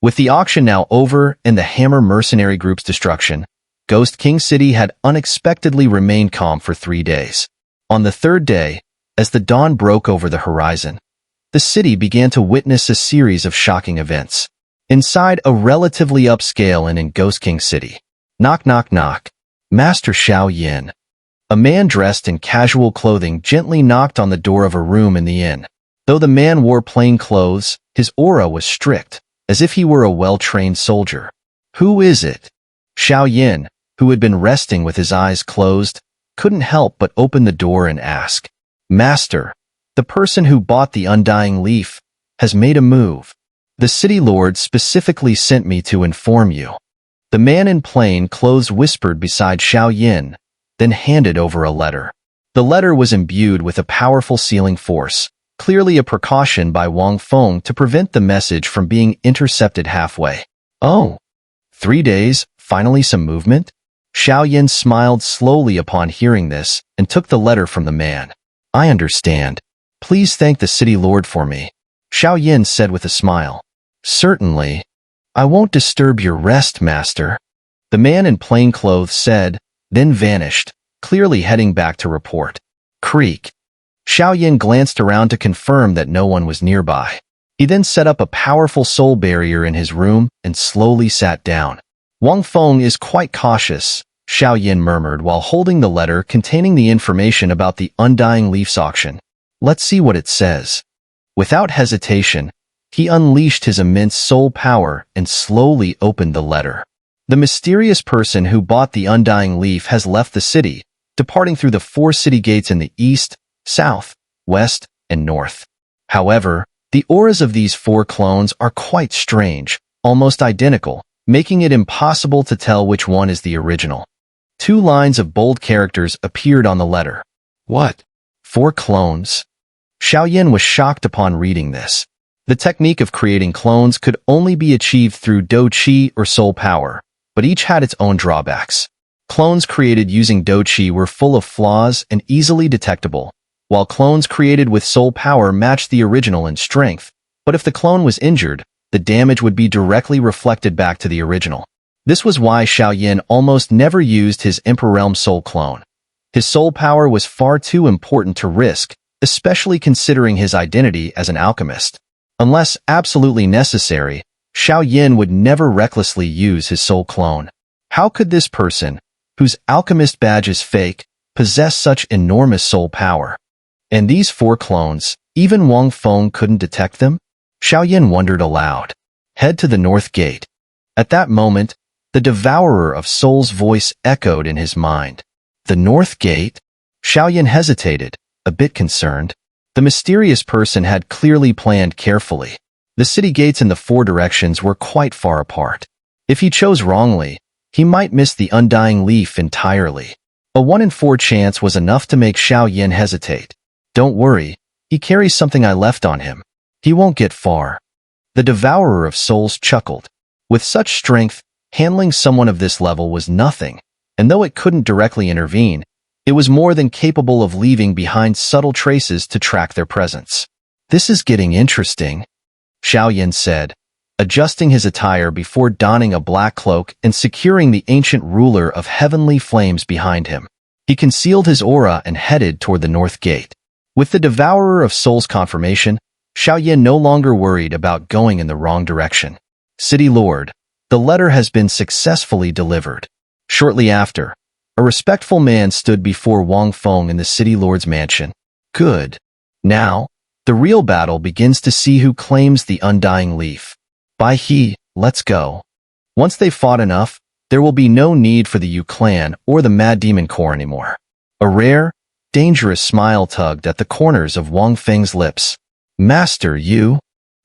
With the auction now over and the Hammer mercenary group's destruction, Ghost King City had unexpectedly remained calm for 3 days. On the third day, as the dawn broke over the horizon, the city began to witness a series of shocking events. Inside a relatively upscale inn in Ghost King City. Knock, knock, knock. Master Xiao Yin. A man dressed in casual clothing gently knocked on the door of a room in the inn. Though the man wore plain clothes, his aura was strict, as if he were a well-trained soldier. Who is it? Xiao Yin, who had been resting with his eyes closed, couldn't help but open the door and ask, Master, the person who bought the Undying leaf has made a move. The city lord specifically sent me to inform you. The man in plain clothes whispered beside Xiao Yin, then handed over a letter. The letter was imbued with a powerful sealing force, clearly a precaution by Wang Feng to prevent the message from being intercepted halfway. Oh, 3 days, finally some movement? Xiao Yin smiled slowly upon hearing this and took the letter from the man. I understand. Please thank the city lord for me, Xiao Yin said with a smile. Certainly. I won't disturb your rest, master, the man in plain clothes said, then vanished, clearly heading back to report. Creak. Xiao Yin glanced around to confirm that no one was nearby. He then set up a powerful soul barrier in his room and slowly sat down. Wang Feng is quite cautious, Xiao Yin murmured while holding the letter containing the information about the Undying Leaf's auction. Let's see what it says. Without hesitation, he unleashed his immense soul power and slowly opened the letter. The mysterious person who bought the Undying Leaf has left the city, departing through the 4 city gates in the east, south, west, and north. However, the auras of these 4 clones are quite strange, almost identical, making it impossible to tell which one is the original. 2 lines of bold characters appeared on the letter. What? 4 clones? Xiao Yin was shocked upon reading this. The technique of creating clones could only be achieved through Do Qi or soul power, but each had its own drawbacks. Clones created using Do Qi were full of flaws and easily detectable, while clones created with soul power matched the original in strength, but if the clone was injured, the damage would be directly reflected back to the original. This was why Xiao Yin almost never used his Emperor Realm soul clone. His soul power was far too important to risk, especially considering his identity as an alchemist. Unless absolutely necessary, Xiao Yin would never recklessly use his soul clone. How could this person, whose alchemist badge is fake, possess such enormous soul power? And these 4 clones, even Wang Feng couldn't detect them? Xiao Yin wondered aloud. Head to the north gate. At that moment, the devourer of soul's voice echoed in his mind. The north gate? Xiao Yin hesitated, a bit concerned. The mysterious person had clearly planned carefully. The city gates in the 4 directions were quite far apart. If he chose wrongly, he might miss the Undying Leaf entirely. A 1 in 4 chance was enough to make Xiao Yin hesitate. Don't worry, he carries something I left on him. He won't get far. The devourer of souls chuckled. With such strength, handling someone of this level was nothing, and though it couldn't directly intervene, it was more than capable of leaving behind subtle traces to track their presence. This is getting interesting, Xiao Yin said, adjusting his attire before donning a black cloak and securing the ancient ruler of heavenly flames behind him. He concealed his aura and headed toward the north gate. With the devourer of souls confirmation, Xiao Yin no longer worried about going in the wrong direction. City Lord, the letter has been successfully delivered. Shortly after, a respectful man stood before Wang Feng in the City Lord's mansion. Good. Now, the real battle begins to see who claims the Undying Leaf. By he, let's go. Once they've fought enough, there will be no need for the Yu clan or the Mad Demon Corps anymore. A rare, dangerous smile tugged at the corners of Wang Feng's lips. Master Yu?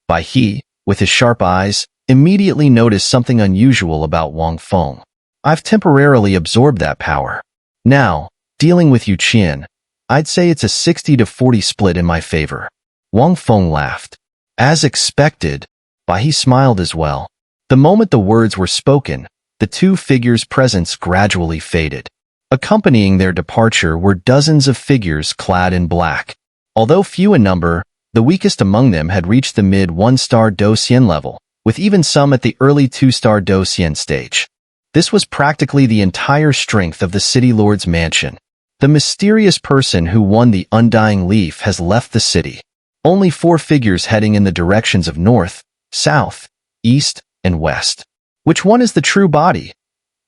By he, with his sharp eyes, immediately noticed something unusual about Wang Feng. I've temporarily absorbed that power. Now, dealing with you Qian, I'd say it's a 60-40 split in my favor. Wang Feng laughed. As expected, Bai He smiled as well. The moment the words were spoken, the 2 figures' presence gradually faded. Accompanying their departure were dozens of figures clad in black. Although few in number, the weakest among them had reached the mid-1-star Do Xian level, with even some at the early 2-star Docian stage. This was practically the entire strength of the City Lord's mansion. The mysterious person who won the Undying Leaf has left the city. Only 4 figures heading in the directions of north, south, east, and west. Which one is the true body?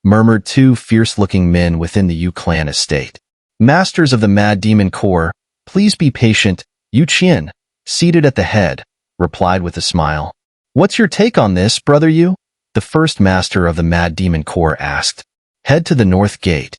Murmured 2 fierce-looking men within the Yu clan estate. Masters of the Mad Demon Corps, please be patient. Qian, seated at the head, replied with a smile. What's your take on this, brother Yu? The first master of the Mad Demon Corps asked. Head to the north gate.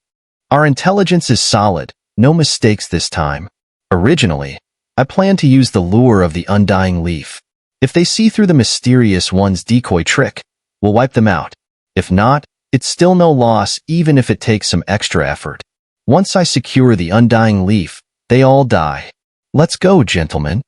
Our intelligence is solid, no mistakes this time. Originally, I planned to use the lure of the Undying Leaf. If they see through the mysterious one's decoy trick, we'll wipe them out. If not, it's still no loss even if it takes some extra effort. Once I secure the Undying Leaf, they all die. Let's go, gentlemen.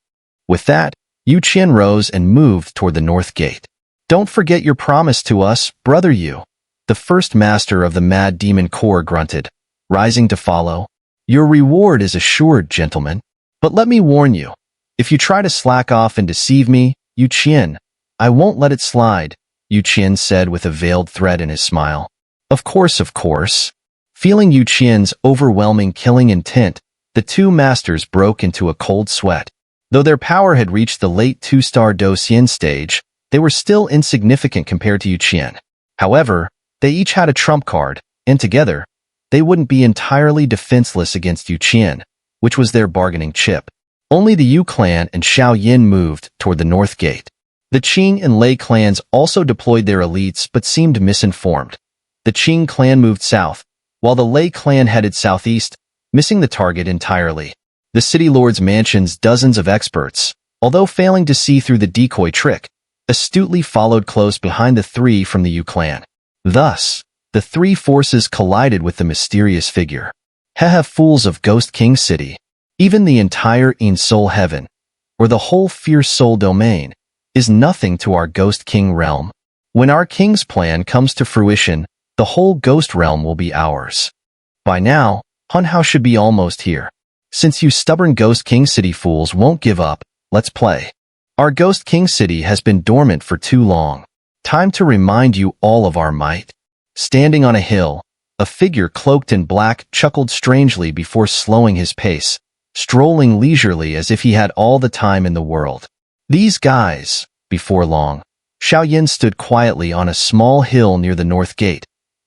With that, Qian rose and moved toward the north gate. Don't forget your promise to us, brother Yu. The first master of the Mad Demon Corps grunted, rising to follow. Your reward is assured, gentlemen. But let me warn you, if you try to slack off and deceive me, Qian, I won't let it slide, Qian said with a veiled threat in his smile. Of course, of course. Feeling Qian's overwhelming killing intent, the 2 masters broke into a cold sweat. Though their power had reached the late 2-star Docian stage, they were still insignificant compared to Qian. However, they each had a trump card, and together, they wouldn't be entirely defenseless against Qian, which was their bargaining chip. Only the Yu clan and Xiaoyin moved toward the north gate. The Qing and Lei clans also deployed their elites but seemed misinformed. The Qing clan moved south, while the Lei clan headed southeast, missing the target entirely. The City Lord's mansion's dozens of experts, although failing to see through the decoy trick, astutely followed close behind the 3 from the Yu clan. Thus, the 3 forces collided with the mysterious figure. Fools of Ghost King City. Even the entire Soul Heaven, or the whole Fierce Soul domain, is nothing to our Ghost King realm. When our king's plan comes to fruition, the whole Ghost realm will be ours. By now, Hun Hao should be almost here. Since you stubborn Ghost King City fools won't give up, let's play. Our Ghost King City has been dormant for too long. Time to remind you all of our might. Standing on a hill, a figure cloaked in black chuckled strangely before slowing his pace, strolling leisurely as if he had all the time in the world. These guys, before long, Xiaoyin stood quietly on a small hill near the north gate,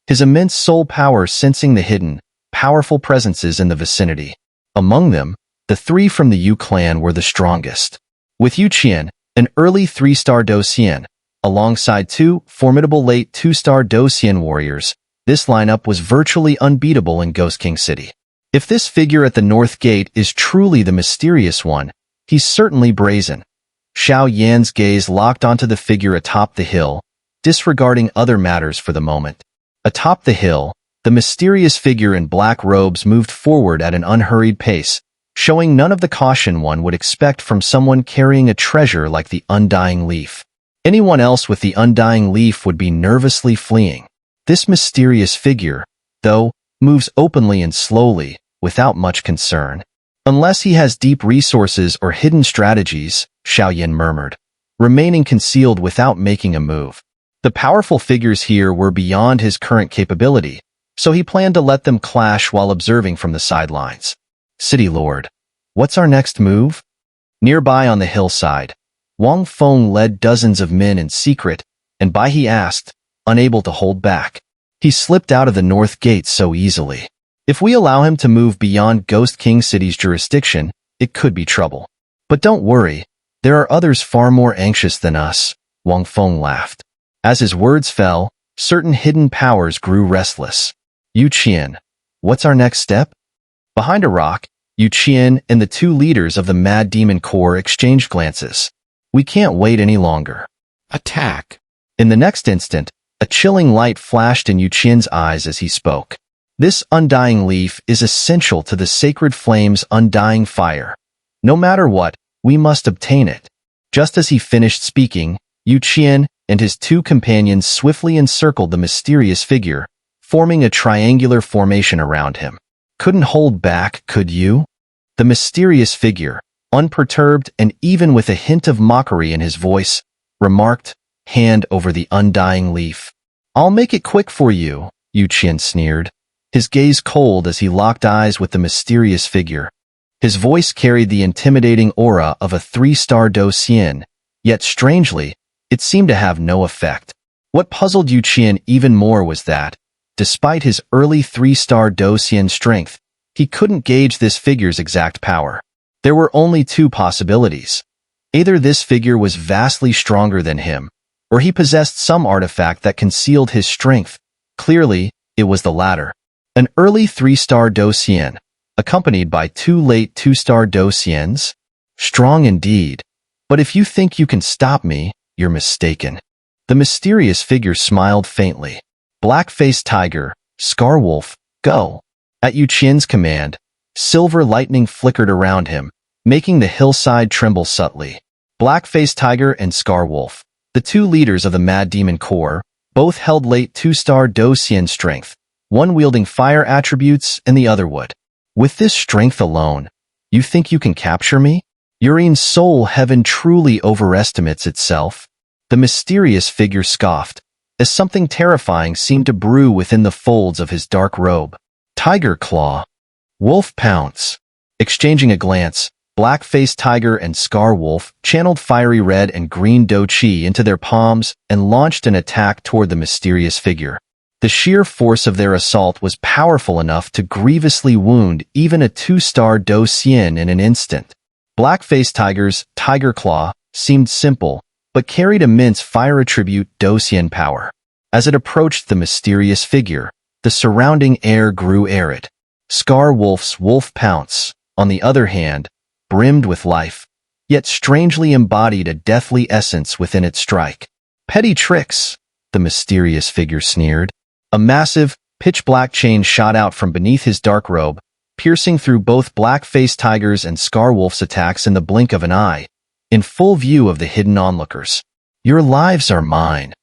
his immense soul power sensing the hidden, powerful presences in the vicinity. Among them, the 3 from the Yu clan were the strongest. With Qian, an early 3-star Docian, alongside 2 formidable late 2-star Docian warriors, this lineup was virtually unbeatable in Ghost King City. If this figure at the north gate is truly the mysterious one, he's certainly brazen. Xiao Yan's gaze locked onto the figure atop the hill, disregarding other matters for the moment. Atop the hill, the mysterious figure in black robes moved forward at an unhurried pace, showing none of the caution one would expect from someone carrying a treasure like the Undying Leaf. Anyone else with the Undying Leaf would be nervously fleeing. This mysterious figure, though, moves openly and slowly, without much concern. Unless he has deep resources or hidden strategies, Xiaoyin murmured, remaining concealed without making a move. The powerful figures here were beyond his current capability, so he planned to let them clash while observing from the sidelines. City Lord, what's our next move? Nearby on the hillside, Wang Feng led dozens of men in secret, and Bai He asked, unable to hold back. He slipped out of the north gate so easily. If we allow him to move beyond Ghost King City's jurisdiction, it could be trouble. But don't worry, there are others far more anxious than us, Wang Feng laughed. As his words fell, certain hidden powers grew restless. Qian, what's our next step? Behind a rock, Qian and the 2 leaders of the Mad Demon Corps exchanged glances. We can't wait any longer. Attack! In the next instant, a chilling light flashed in Qian's eyes as he spoke. This Undying Leaf is essential to the sacred flame's undying fire. No matter what, we must obtain it. Just as he finished speaking, Qian and his 2 companions swiftly encircled the mysterious figure, forming a triangular formation around him. Couldn't hold back, could you? The mysterious figure, unperturbed and even with a hint of mockery in his voice, remarked, hand over the undying leaf. "I'll make it quick for you," Qian sneered, his gaze cold as he locked eyes with the mysterious figure. His voice carried the intimidating aura of a 3-star Qian, yet strangely, it seemed to have no effect. What puzzled Qian even more was that, despite his early 3-star Qian strength, he couldn't gauge this figure's exact power. There were only two possibilities. Either this figure was vastly stronger than him, or he possessed some artifact that concealed his strength. Clearly, it was the latter. An early 3-star Qian, accompanied by 2 late 2-star Qians? Strong indeed. But if you think you can stop me, you're mistaken. The mysterious figure smiled faintly. Black-faced tiger, Scarwolf, go. At Qian's command, silver lightning flickered around him, making the hillside tremble subtly. Black-faced tiger and Scarwolf, the two leaders of the Mad Demon Corps, both held late 2-star Qian strength, one wielding fire attributes and the other wood. With this strength alone, you think you can capture me? Urine's soul heaven truly overestimates itself. The mysterious figure scoffed, as something terrifying seemed to brew within the folds of his dark robe. Tiger claw. Wolf pounce. Exchanging a glance, black-faced tiger and Scarwolf channeled fiery red and green qi into their palms and launched an attack toward the mysterious figure. The sheer force of their assault was powerful enough to grievously wound even a 2-star Qian in an instant. Black-faced tiger's tiger claw seemed simple, but carried immense fire attribute Qian power. As it approached the mysterious figure, the surrounding air grew arid. Scarwolf's wolf pounce, on the other hand, brimmed with life, yet strangely embodied a deathly essence within its strike. Petty tricks, the mysterious figure sneered. A massive, pitch-black chain shot out from beneath his dark robe, piercing through both black-faced tigers and Scarwolf's attacks in the blink of an eye, in full view of the hidden onlookers. Your lives are mine.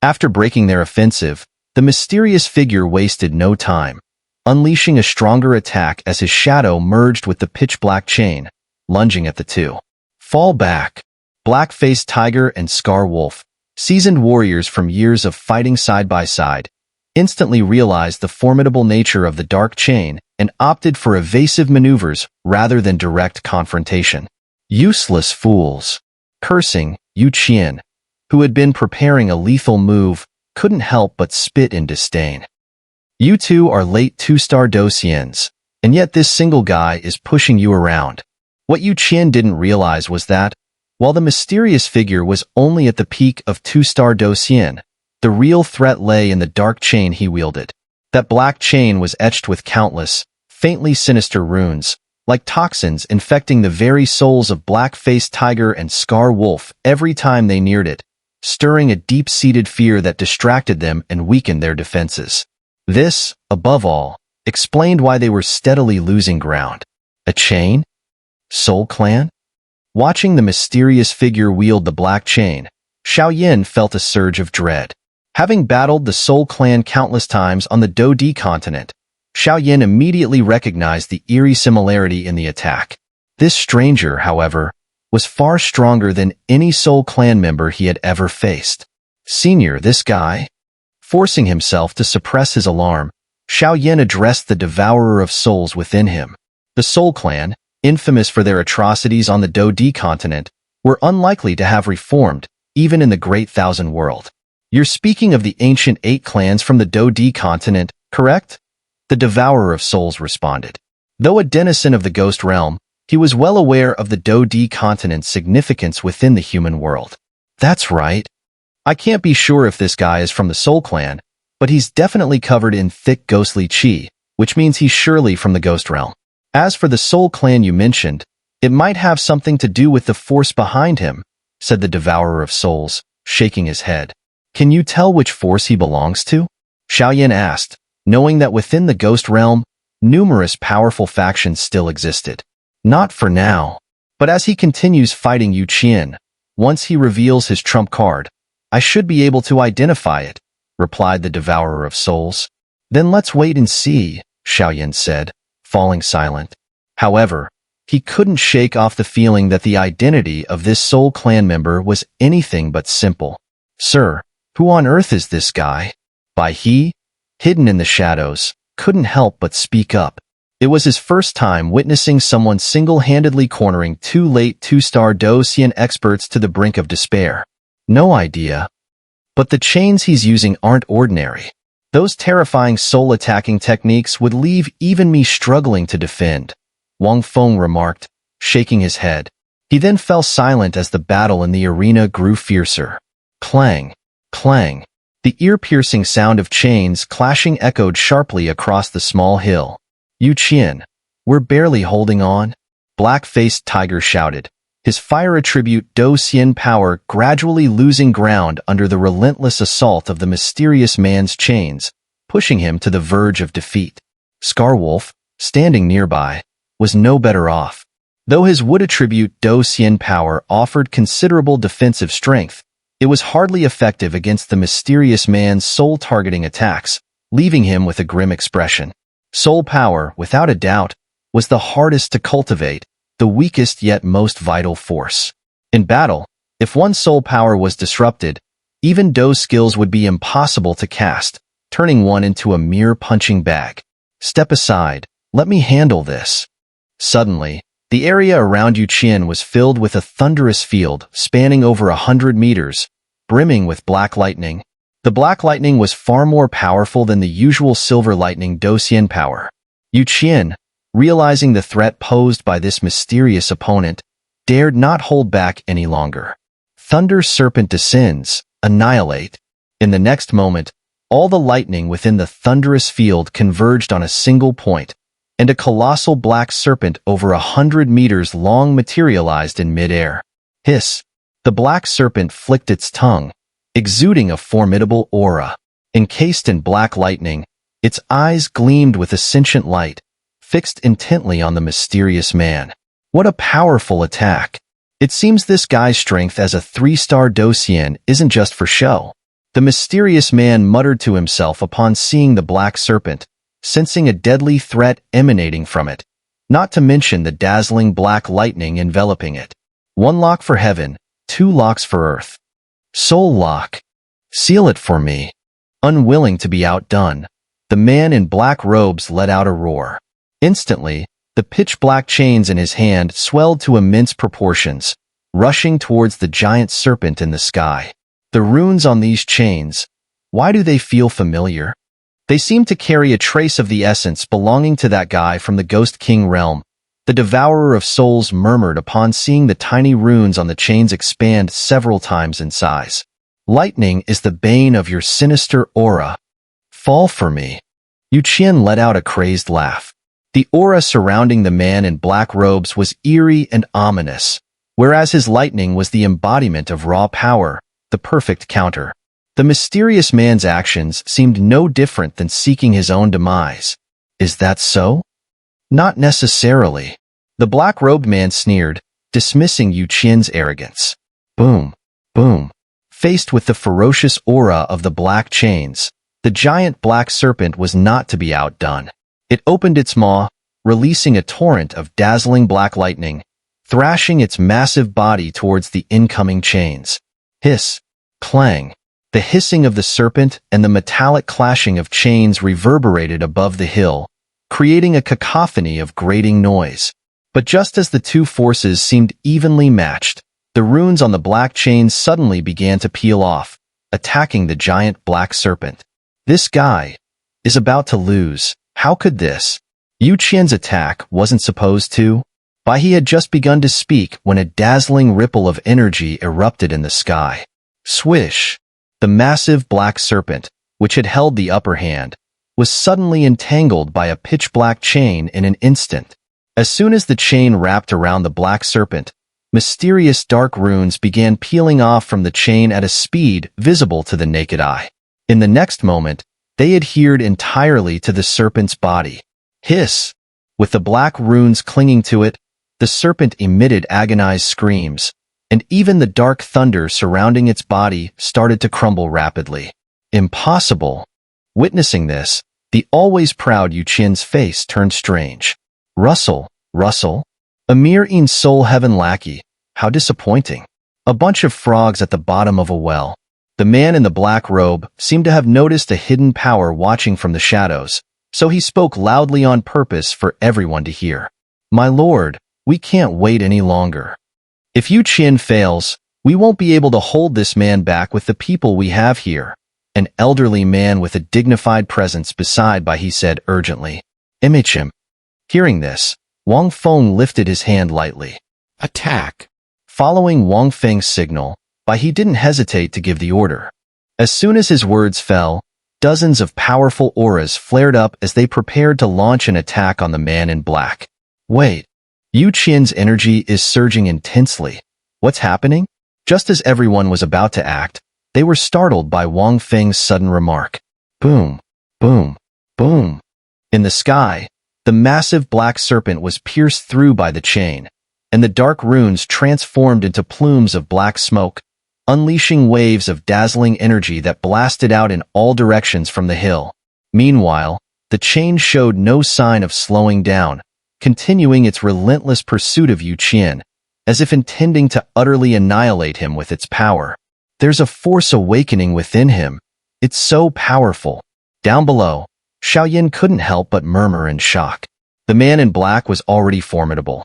After breaking their offensive, the mysterious figure wasted no time, unleashing a stronger attack as his shadow merged with the pitch-black chain, lunging at the two. Fall back. Black-faced tiger and Scarwolf, seasoned warriors from years of fighting side by side, instantly realized the formidable nature of the dark chain and opted for evasive maneuvers rather than direct confrontation. Useless fools. Cursing, Qian, who had been preparing a lethal move, couldn't help but spit in disdain. You two are late 2-star Qians, and yet this single guy is pushing you around. What Qian didn't realize was that, while the mysterious figure was only at the peak of 2-star Qian, the real threat lay in the dark chain he wielded. That black chain was etched with countless, faintly sinister runes, like toxins infecting the very souls of black-faced tiger and Scarwolf every time they neared it, stirring a deep-seated fear that distracted them and weakened their defenses. This, above all, explained why they were steadily losing ground. A chain? Soul Clan? Watching the mysterious figure wield the black chain, Xiaoyan felt a surge of dread. Having battled the Soul Clan countless times on the Dodi continent, Xiaoyan immediately recognized the eerie similarity in the attack. This stranger, however, was far stronger than any Soul Clan member he had ever faced. Senior, this guy? Forcing himself to suppress his alarm, Xiaoyan addressed the devourer of souls within him. The Soul Clan, infamous for their atrocities on the Dodi continent, were unlikely to have reformed, even in the Great Thousand World. You're speaking of the ancient 8 clans from the Dodi continent, correct? The devourer of souls responded. Though a denizen of the ghost realm, he was well aware of the Dodi continent's significance within the human world. That's right. I can't be sure if this guy is from the Soul Clan, but he's definitely covered in thick ghostly qi, which means he's surely from the ghost realm. As for the Soul Clan you mentioned, it might have something to do with the force behind him, said the devourer of souls, shaking his head. Can you tell which force he belongs to? Xiaoyan asked, knowing that within the ghost realm, numerous powerful factions still existed. Not for now. But as he continues fighting Qian, once he reveals his trump card, I should be able to identify it, replied the devourer of souls. Then let's wait and see, Xiaoyan said, falling silent. However, he couldn't shake off the feeling that the identity of this Soul Clan member was anything but simple. "Sir, who on earth is this guy?" He, hidden in the shadows, couldn't help but speak up. It was his first time witnessing someone single-handedly cornering two late two-star Qian experts to the brink of despair. "No idea. But the chains he's using aren't ordinary. Those terrifying soul-attacking techniques would leave even me struggling to defend," Wang Feng remarked, shaking his head. He then fell silent as the battle in the arena grew fiercer. Clang, clang. The ear-piercing sound of chains clashing echoed sharply across the small hill. "Yu Qian, we're barely holding on," Black-faced Tiger shouted, his fire attribute Qian power gradually losing ground under the relentless assault of the mysterious man's chains, pushing him to the verge of defeat. Scarwolf, standing nearby, was no better off. Though his wood attribute Qian power offered considerable defensive strength, it was hardly effective against the mysterious man's soul-targeting attacks, leaving him with a grim expression. Soul power, without a doubt, was the hardest to cultivate, the weakest yet most vital force. In battle, if one's soul power was disrupted, even Do's skills would be impossible to cast, turning one into a mere punching bag. "Step aside, let me handle this." Suddenly, the area around Yu Qian was filled with a thunderous field spanning over 100 meters, brimming with black lightning. The black lightning was far more powerful than the usual silver lightning Qian power. Yu Qian, realizing the threat posed by this mysterious opponent, dared not hold back any longer. Thunder Serpent descends, annihilate. In the next moment, all the lightning within the thunderous field converged on a single point, and a colossal black serpent over 100 meters long materialized in midair. Hiss! The black serpent flicked its tongue, exuding a formidable aura. Encased in black lightning, its eyes gleamed with a sentient light, fixed intently on the mysterious man. What a powerful attack! It seems this guy's strength as a 3-star Qian isn't just for show. The mysterious man muttered to himself upon seeing the black serpent, sensing a deadly threat emanating from it, not to mention the dazzling black lightning enveloping it. "One lock for heaven, 2 locks for earth. Soul lock. Seal it for me." Unwilling to be outdone, the man in black robes let out a roar. Instantly, the pitch-black chains in his hand swelled to immense proportions, rushing towards the giant serpent in the sky. The runes on these chains, why do they feel familiar? They seem to carry a trace of the essence belonging to that guy from the Ghost King realm. The Devourer of Souls murmured upon seeing the tiny runes on the chains expand several times in size. "Lightning is the bane of your sinister aura. Fall for me." Yu Qian let out a crazed laugh. The aura surrounding the man in black robes was eerie and ominous, whereas his lightning was the embodiment of raw power, the perfect counter. The mysterious man's actions seemed no different than seeking his own demise. "Is that so?" "Not necessarily." The black-robed man sneered, dismissing Yu Qian's arrogance. Boom, boom. Faced with the ferocious aura of the black chains, the giant black serpent was not to be outdone. It opened its maw, releasing a torrent of dazzling black lightning, thrashing its massive body towards the incoming chains. Hiss, clang. The hissing of the serpent and the metallic clashing of chains reverberated above the hill, creating a cacophony of grating noise. But just as the two forces seemed evenly matched, the runes on the black chains suddenly began to peel off, attacking the giant black serpent. "This guy is about to lose. How could this?" Yu Qian's attack wasn't supposed to. He had just begun to speak when a dazzling ripple of energy erupted in the sky. Swish! The massive black serpent, which had held the upper hand, was suddenly entangled by a pitch-black chain in an instant. As soon as the chain wrapped around the black serpent, mysterious dark runes began peeling off from the chain at a speed visible to the naked eye. In the next moment, they adhered entirely to the serpent's body. Hiss! With the black runes clinging to it, the serpent emitted agonized screams, and even the dark thunder surrounding its body started to crumble rapidly. Impossible! Witnessing this, the always proud Yu Qian's face turned strange. Russell, a mere soul heaven lackey, how disappointing. A bunch of frogs at the bottom of a well. The man in the black robe seemed to have noticed a hidden power watching from the shadows, so he spoke loudly on purpose for everyone to hear. "My lord, we can't wait any longer. If Yu Qian fails, we won't be able to hold this man back with the people we have here." An elderly man with a dignified presence beside by he said urgently. "Image him." Hearing this, Wang Feng lifted his hand lightly. "Attack." Following Wang Feng's signal, he didn't hesitate to give the order. As soon as his words fell, dozens of powerful auras flared up as they prepared to launch an attack on the man in black. Wait, Yu Qian's energy is surging intensely. What's happening? Just as everyone was about to act, they were startled by Wang Feng's sudden remark. Boom, boom, boom. In the sky, the massive black serpent was pierced through by the chain, and the dark runes transformed into plumes of black smoke, unleashing waves of dazzling energy that blasted out in all directions from the hill. Meanwhile, the chain showed no sign of slowing down, continuing its relentless pursuit of Yu Qian, as if intending to utterly annihilate him with its power. There's a force awakening within him. It's so powerful. Down below, Xiaoyan couldn't help but murmur in shock. The man in black was already formidable.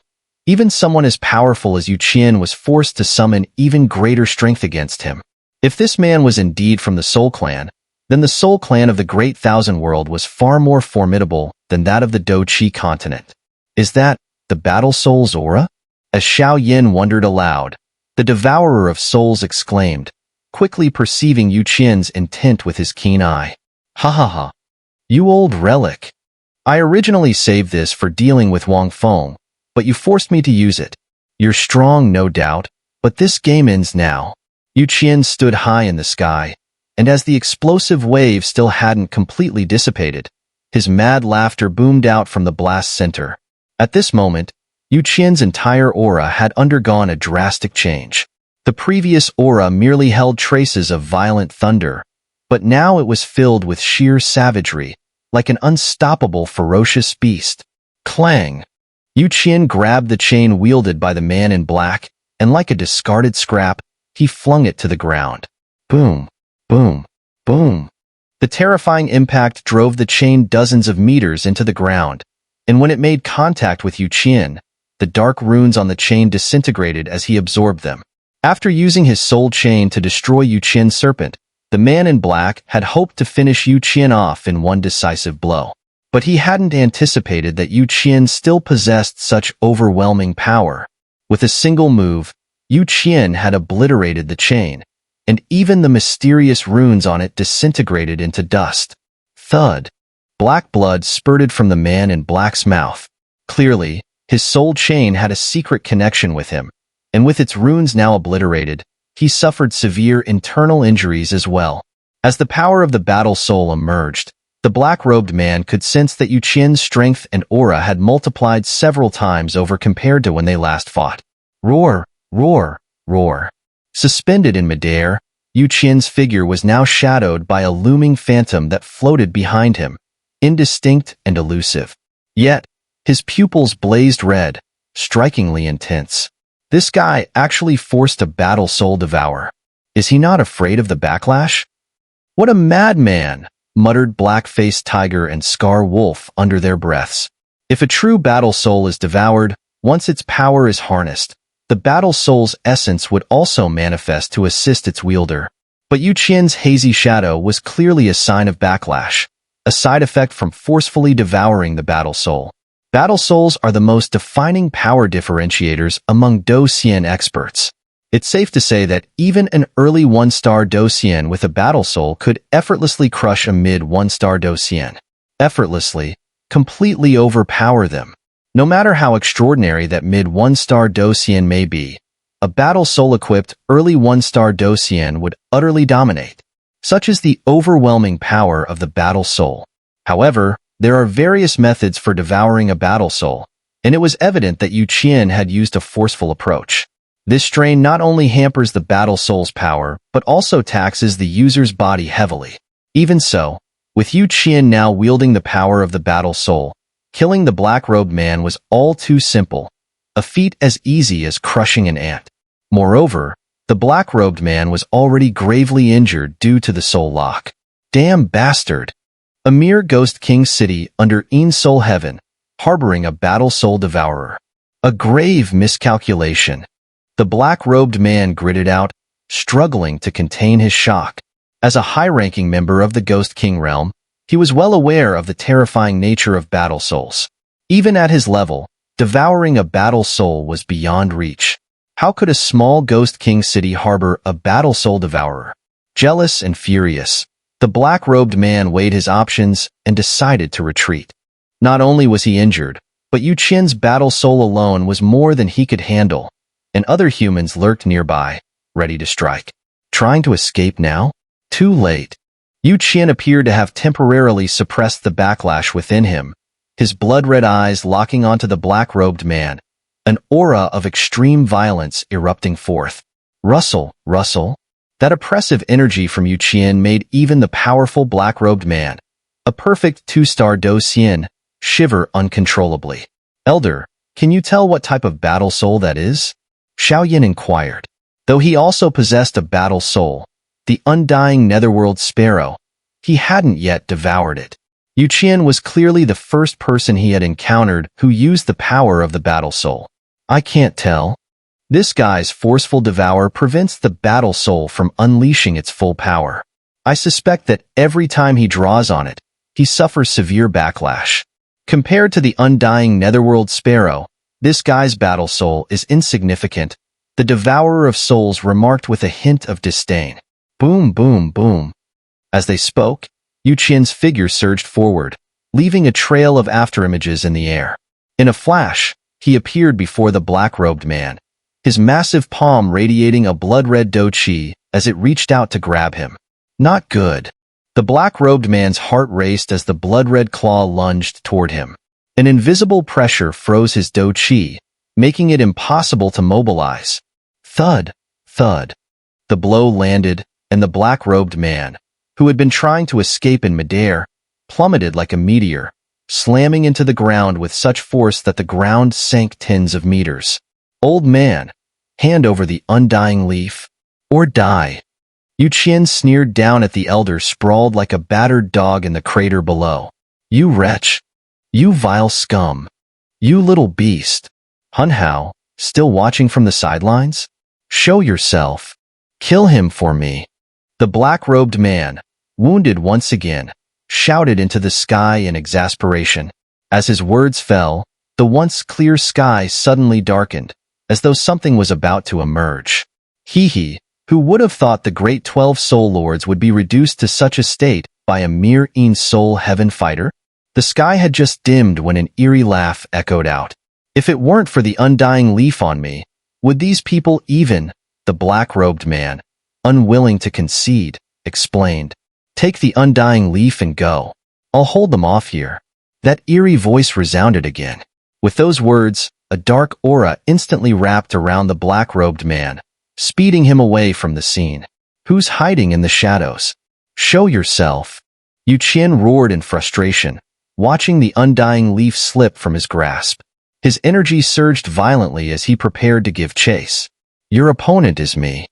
Even someone as powerful as Yu Qian was forced to summon even greater strength against him. If this man was indeed from the Soul Clan, then the Soul Clan of the Great Thousand World was far more formidable than that of the Doqi continent. Is that the Battle Soul's aura? As Xiao Yin wondered aloud, the Devourer of Souls exclaimed, quickly perceiving Yu Qian's intent with his keen eye. Ha ha ha. You old relic. I originally saved this for dealing with Wang Feng, but you forced me to use it. You're strong, no doubt, but this game ends now. Yu Qian stood high in the sky, and as the explosive wave still hadn't completely dissipated, his mad laughter boomed out from the blast center. At this moment, Yu Qian's entire aura had undergone a drastic change. The previous aura merely held traces of violent thunder, but now it was filled with sheer savagery, like an unstoppable ferocious beast. Clang! Yu Qian grabbed the chain wielded by the man in black, and like a discarded scrap, he flung it to the ground. Boom, boom, boom. The terrifying impact drove the chain dozens of meters into the ground, and when it made contact with Yu Qian, the dark runes on the chain disintegrated as he absorbed them. After using his soul chain to destroy Yu Qian's serpent, the man in black had hoped to finish Yu Qian off in one decisive blow. But he hadn't anticipated that Yu Qian still possessed such overwhelming power. With a single move, Yu Qian had obliterated the chain, and even the mysterious runes on it disintegrated into dust. Thud. Black blood spurted from the man in black's mouth. Clearly, his soul chain had a secret connection with him, and with its runes now obliterated, he suffered severe internal injuries as well. As the power of the battle soul emerged, the black-robed man could sense that Yu Qian's strength and aura had multiplied several times over compared to when they last fought. Roar, roar, roar. Suspended in midair, Yu Qian's figure was now shadowed by a looming phantom that floated behind him, indistinct and elusive. Yet, his pupils blazed red, strikingly intense. This guy actually forced a battle soul devour. Is he not afraid of the backlash? What a madman! Muttered Black-Faced Tiger and Scar Wolf under their breaths. If a true battle soul is devoured, once its power is harnessed, the battle soul's essence would also manifest to assist its wielder. But Yu Qian's hazy shadow was clearly a sign of backlash, a side effect from forcefully devouring the battle soul. Battle souls are the most defining power differentiators among Doxian experts. It's safe to say that even an early 1-star Doxian with a battle soul could effortlessly crush a mid 1-star Doxian. Effortlessly, completely overpower them. No matter how extraordinary that mid 1-star Doxian may be, a battle soul-equipped early 1-star Doxian would utterly dominate. Such is the overwhelming power of the battle soul. However, there are various methods for devouring a battle soul, and it was evident that Yu Qian had used a forceful approach. This strain not only hampers the battle soul's power, but also taxes the user's body heavily. Even so, with Yu Qian now wielding the power of the battle soul, killing the black-robed man was all too simple, a feat as easy as crushing an ant. Moreover, The black-robed man was already gravely injured due to the soul lock. Damn bastard! A mere ghost king city under Soul Heaven, harboring a battle soul devourer. A grave miscalculation. The black-robed man gritted out, struggling to contain his shock. As a high-ranking member of the Ghost King realm, he was well aware of the terrifying nature of battle souls. Even at his level, devouring a battle soul was beyond reach. How could a small Ghost King city harbor a battle soul devourer? Jealous and furious, the black-robed man weighed his options and decided to retreat. Not only was he injured, but Qian's battle soul alone was more than he could handle, and other humans lurked nearby, ready to strike. Trying to escape now? Too late. Qian appeared to have temporarily suppressed the backlash within him, his blood-red eyes locking onto the black-robed man, an aura of extreme violence erupting forth. Rustle. That oppressive energy from Qian made even the powerful black-robed man, a perfect 2-star Do Xian, shiver uncontrollably. Elder, can you tell what type of battle soul that is? Xiaoyan inquired. Though he also possessed a battle soul, the Undying Netherworld Sparrow, he hadn't yet devoured it. Qian was clearly the first person he had encountered who used the power of the battle soul. I can't tell. This guy's forceful devour prevents the battle soul from unleashing its full power. I suspect that every time he draws on it, he suffers severe backlash. Compared to the Undying Netherworld Sparrow, this guy's battle soul is insignificant, the devourer of souls remarked with a hint of disdain. Boom, boom, boom. As they spoke, Qian's figure surged forward, leaving a trail of afterimages in the air. In a flash, he appeared before the black-robed man, his massive palm radiating a blood-red Do Qi as it reached out to grab him. Not good. The black-robed man's heart raced as the blood-red claw lunged toward him. An invisible pressure froze his Do Qi, making it impossible to mobilize. Thud, thud. The blow landed, and the black-robed man, who had been trying to escape in midair, plummeted like a meteor, slamming into the ground with such force that the ground sank tens of meters. Old man, hand over the undying leaf, or die. Qian sneered down at the elder sprawled like a battered dog in the crater below. You wretch! You vile scum! You little beast! Hun Hao, still watching from the sidelines? Show yourself! Kill him for me! The black-robed man, wounded once again, shouted into the sky in exasperation. As his words fell, the once clear sky suddenly darkened, as though something was about to emerge. He, who would have thought the great 12 soul lords would be reduced to such a state by a mere Soul Heaven fighter? The sky had just dimmed when an eerie laugh echoed out. If it weren't for the undying leaf on me, would these people even, the black-robed man, unwilling to concede, explained. Take the undying leaf and go. I'll hold them off here. That eerie voice resounded again. With those words, a dark aura instantly wrapped around the black-robed man, speeding him away from the scene. Who's hiding in the shadows? Show yourself. Qian roared in frustration, watching the undying leaf slip from his grasp. His energy surged violently as he prepared to give chase. Your opponent is me.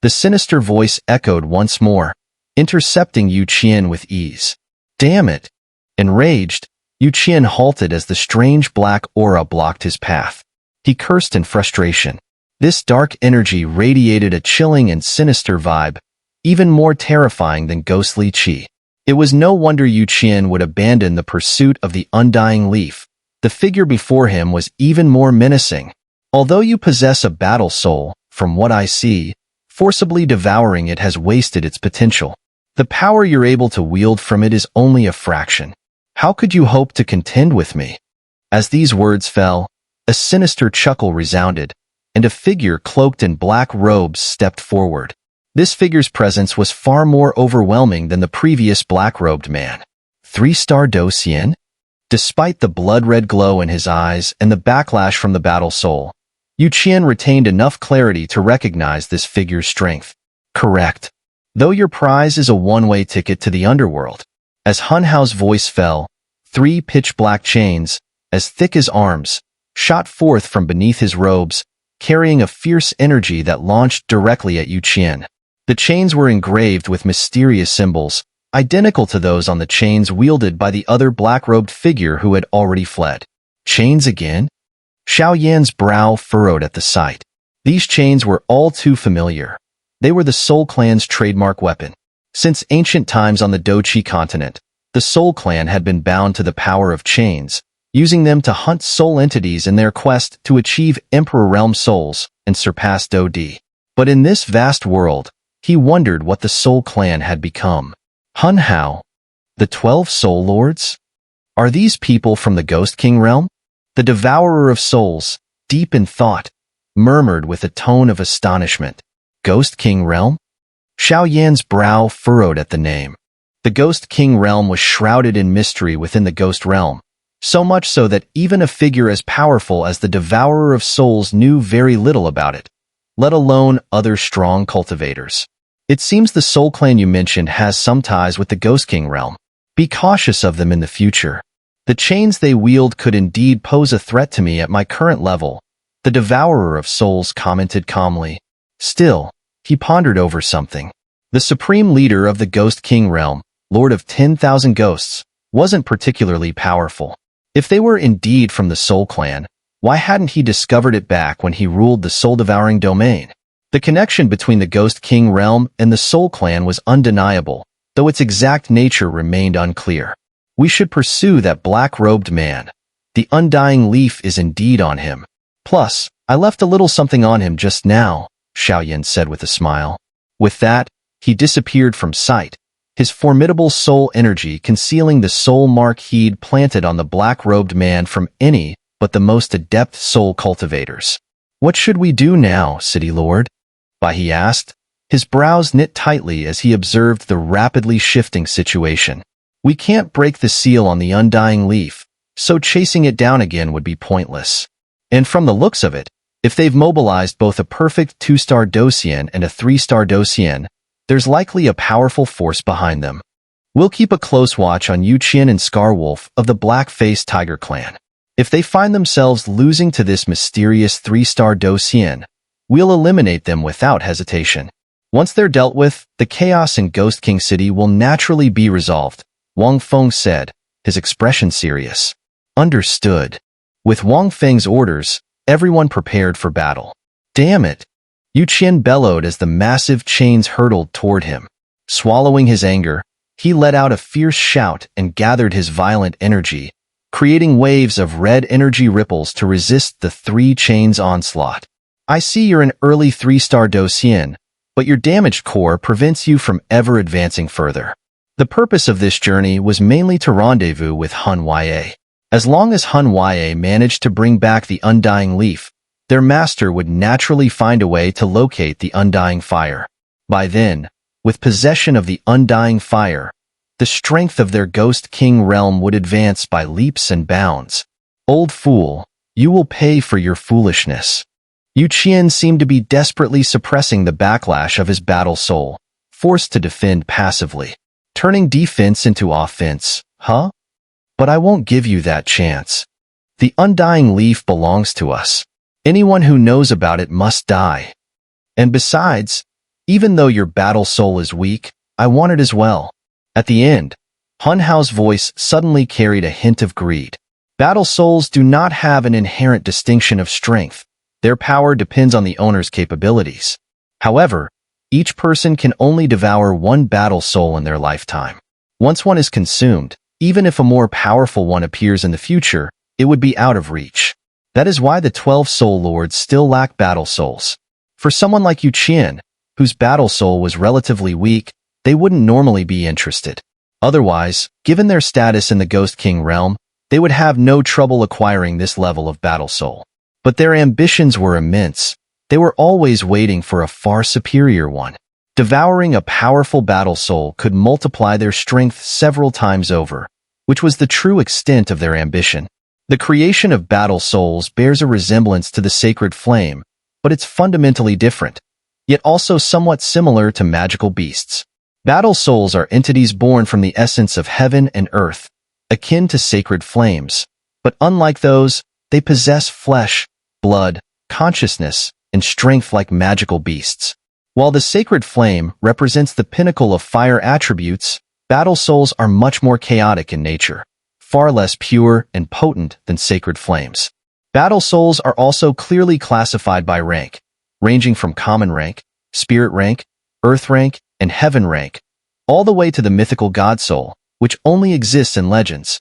The sinister voice echoed once more, intercepting Qian with ease. Damn it! Enraged, Qian halted as the strange black aura blocked his path. He cursed in frustration. This dark energy radiated a chilling and sinister vibe, even more terrifying than ghostly qi. It was no wonder Qian would abandon the pursuit of the undying leaf. The figure before him was even more menacing. Although you possess a battle soul, from what I see, forcibly devouring it has wasted its potential. The power you're able to wield from it is only a fraction. How could you hope to contend with me? As these words fell, a sinister chuckle resounded, and a figure cloaked in black robes stepped forward. This figure's presence was far more overwhelming than the previous black-robed man. 3-star Do Xian? Despite the blood-red glow in his eyes and the backlash from the battle soul, Qian retained enough clarity to recognize this figure's strength. Correct. Though your prize is a one-way ticket to the underworld. As Hun Hao's voice fell, 3 pitch-black chains, as thick as arms, shot forth from beneath his robes, carrying a fierce energy that launched directly at Qian. The chains were engraved with mysterious symbols, identical to those on the chains wielded by the other black-robed figure who had already fled. Chains again? Xiao Yan's brow furrowed at the sight. These chains were all too familiar. They were the Soul Clan's trademark weapon. Since ancient times on the Doqi continent, the Soul Clan had been bound to the power of chains, using them to hunt soul entities in their quest to achieve Emperor Realm souls and surpass Dodi. But in this vast world, he wondered what the Soul Clan had become. Hun Hao, the 12 Soul Lords? Are these people from the Ghost King realm? The Devourer of Souls, deep in thought, murmured with a tone of astonishment. Ghost King realm? Xiao Yan's brow furrowed at the name. The Ghost King realm was shrouded in mystery within the Ghost realm, so much so that even a figure as powerful as the Devourer of Souls knew very little about it, let alone other strong cultivators. It seems the Soul Clan you mentioned has some ties with the Ghost King realm. Be cautious of them in the future. The chains they wield could indeed pose a threat to me at my current level, the Devourer of Souls commented calmly. Still, he pondered over something. The supreme leader of the Ghost King realm, Lord of 10,000 Ghosts, wasn't particularly powerful. If they were indeed from the Soul Clan, why hadn't he discovered it back when he ruled the soul-devouring domain? The connection between the Ghost King realm and the Soul Clan was undeniable, though its exact nature remained unclear. We should pursue that black-robed man. The Undying leaf is indeed on him. Plus, I left a little something on him just now, Xiao Yan said with a smile. With that, he disappeared from sight, his formidable soul energy concealing the soul mark he'd planted on the black-robed man from any but the most adept soul cultivators. What should we do now, City Lord? He asked, his brows knit tightly as he observed the rapidly shifting situation. We can't break the seal on the Undying leaf, so chasing it down again would be pointless. And from the looks of it, if they've mobilized both a perfect 2-star Docian and a 3-star Docian, there's likely a powerful force behind them. We'll keep a close watch on Qian and Scarwolf of the Black-Faced Tiger Clan. If they find themselves losing to this mysterious 3-star Docian, we'll eliminate them without hesitation. Once they're dealt with, the chaos in Ghost King City will naturally be resolved, Wang Feng said, his expression serious. Understood. With Wang Feng's orders, everyone prepared for battle. Damn it! Qian bellowed as the massive chains hurtled toward him. Swallowing his anger, he let out a fierce shout and gathered his violent energy, creating waves of red energy ripples to resist the 3 chains' onslaught. I see you're an early 3-star Docian, but your damaged core prevents you from ever advancing further. The purpose of this journey was mainly to rendezvous with Hun Hao. As long as Hun Hao managed to bring back the Undying leaf, their master would naturally find a way to locate the Undying fire. By then, with possession of the Undying fire, the strength of their Ghost King realm would advance by leaps and bounds. Old fool, you will pay for your foolishness. Qian seemed to be desperately suppressing the backlash of his battle soul, forced to defend passively. Turning defense into offense, huh? But I won't give you that chance. The Undying leaf belongs to us. Anyone who knows about it must die. And besides, even though your battle soul is weak, I want it as well. At the end, Hun Hao's voice suddenly carried a hint of greed. Battle souls do not have an inherent distinction of strength. Their power depends on the owner's capabilities. However, each person can only devour one battle soul in their lifetime. Once one is consumed, even if a more powerful one appears in the future, it would be out of reach. That is why the 12 Soul Lords still lack battle souls. For someone like Qian, whose battle soul was relatively weak, they wouldn't normally be interested. Otherwise, given their status in the Ghost King realm, they would have no trouble acquiring this level of battle soul. But their ambitions were immense. They were always waiting for a far superior one. Devouring a powerful battle soul could multiply their strength several times over, which was the true extent of their ambition. The creation of battle souls bears a resemblance to the sacred flame, but it's fundamentally different, yet also somewhat similar to magical beasts. Battle souls are entities born from the essence of heaven and earth, akin to sacred flames, but unlike those, they possess flesh, blood, consciousness, and strength like magical beasts. While the sacred flame represents the pinnacle of fire attributes, battle souls are much more chaotic in nature, far less pure and potent than sacred flames. Battle souls are also clearly classified by rank, ranging from common rank, spirit rank, earth rank, and heaven rank, all the way to the mythical god soul, which only exists in legends.